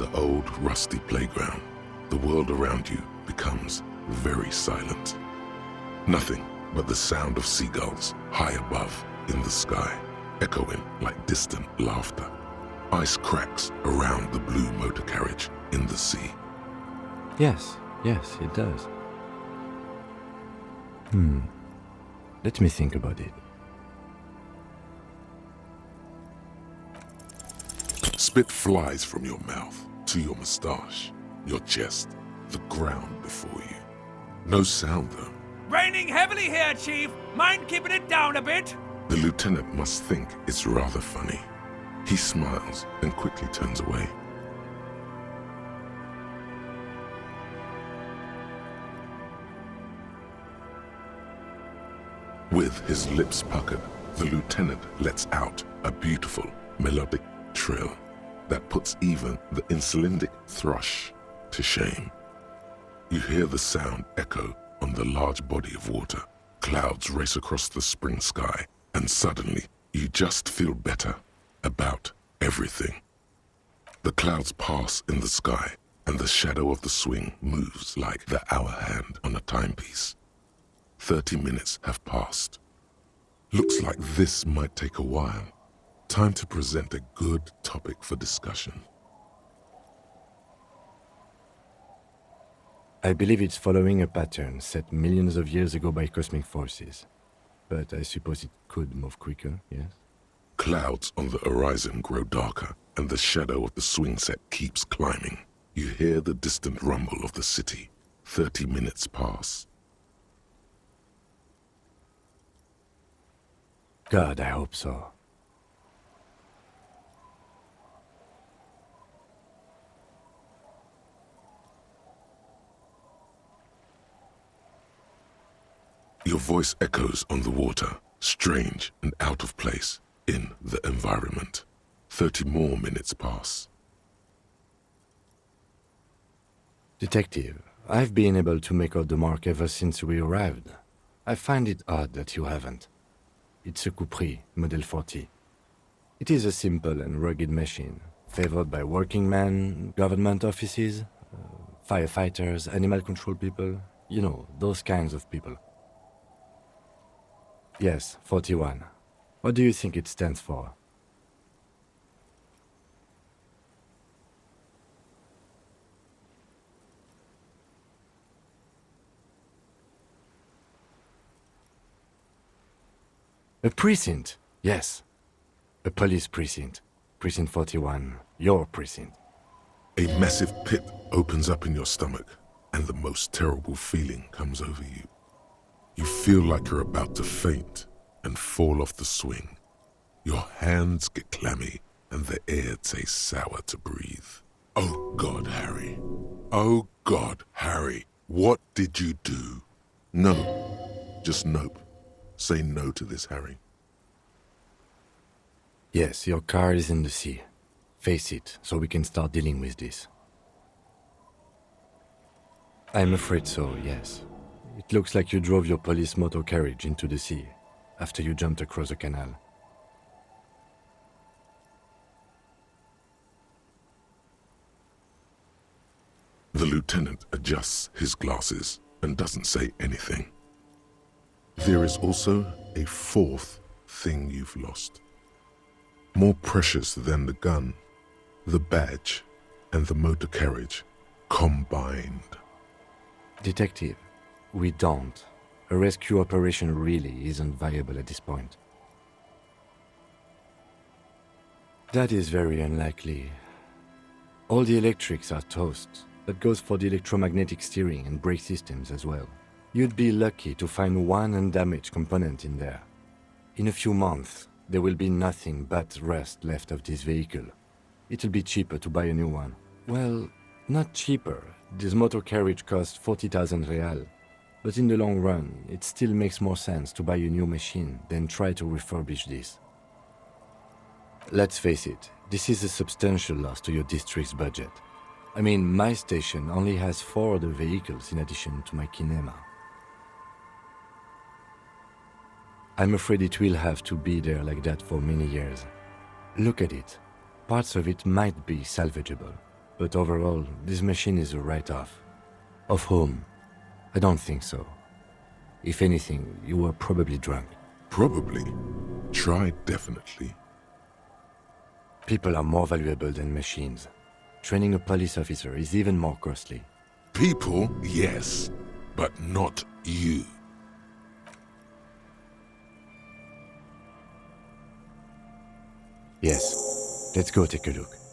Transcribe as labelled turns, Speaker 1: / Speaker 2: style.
Speaker 1: the old, rusty playground, the world around you becomes very silent. Nothing but the sound of seagulls high above in the sky, echoing like distant laughter. Ice cracks around the blue motor carriage in the sea.
Speaker 2: Yes, it does. Let me think about it.
Speaker 1: Spit flies from your mouth to your moustache, your chest, the ground before you. No sound though.
Speaker 3: Raining heavily here, Chief. Mind keeping it down a bit?
Speaker 1: The lieutenant must think it's rather funny. He smiles and quickly turns away. With his lips puckered, the lieutenant lets out a beautiful, melodic trill that puts even the insulindic thrush to shame. You hear the sound echo on the large body of water. Clouds race across the spring sky, and suddenly you just feel better about everything. The clouds pass in the sky, and the shadow of the swing moves like the hour hand on a timepiece. 30 minutes have passed. Looks like this might take a while. Time to present a good topic for discussion.
Speaker 2: I believe it's following a pattern set millions of years ago by cosmic forces. But I suppose it could move quicker, yes?
Speaker 1: Clouds on the horizon grow darker, and the shadow of the swing set keeps climbing. You hear the distant rumble of the city. 30 minutes pass.
Speaker 2: God, I hope so.
Speaker 1: Your voice echoes on the water, strange and out of place in the environment. 30 more minutes pass.
Speaker 2: Detective, I've been able to make out the mark ever since we arrived. I find it odd that you haven't. It's a Capri, Model 40. It is a simple and rugged machine, favored by working men, government offices, firefighters, animal control people, you know, those kinds of people. Yes, 41. What do you think it stands for? A precinct, yes. A police precinct. Precinct 41, your precinct.
Speaker 1: A massive pit opens up in your stomach, and the most terrible feeling comes over you. You feel like you're about to faint and fall off the swing. Your hands get clammy, and the air tastes sour to breathe. Oh God, Harry. Oh God, Harry. What did you do? No. Just nope. Say no to this, Harry.
Speaker 2: Yes, your car is in the sea. Face it, so we can start dealing with this. I'm afraid so, yes. It looks like you drove your police motor carriage into the sea after you jumped across the canal.
Speaker 1: The lieutenant adjusts his glasses and doesn't say anything. There is also a fourth thing you've lost. More precious than the gun, the badge, and the motor carriage combined.
Speaker 2: Detective, we don't. A rescue operation really isn't viable at this point. That is very unlikely. All the electrics are toast. That goes for the electromagnetic steering and brake systems as well. You'd be lucky to find one undamaged component in there. In a few months, there will be nothing but rust left of this vehicle. It'll be cheaper to buy a new one. Well, not cheaper. This motor carriage costs 40,000 real. But in the long run, it still makes more sense to buy a new machine than try to refurbish this. Let's face it, this is a substantial loss to your district's budget. I mean, my station only has 4 other vehicles in addition to my kinema. I'm afraid it will have to be there like that for many years. Look at it. Parts of it might be salvageable. but overall, this machine is a write-off. Of whom? I don't think so. If anything, you were probably drunk.
Speaker 1: Probably. Try definitely.
Speaker 2: People are more valuable than machines. Training a police officer is even more costly.
Speaker 1: People, yes, but not you.
Speaker 2: Yes, let's go take a look.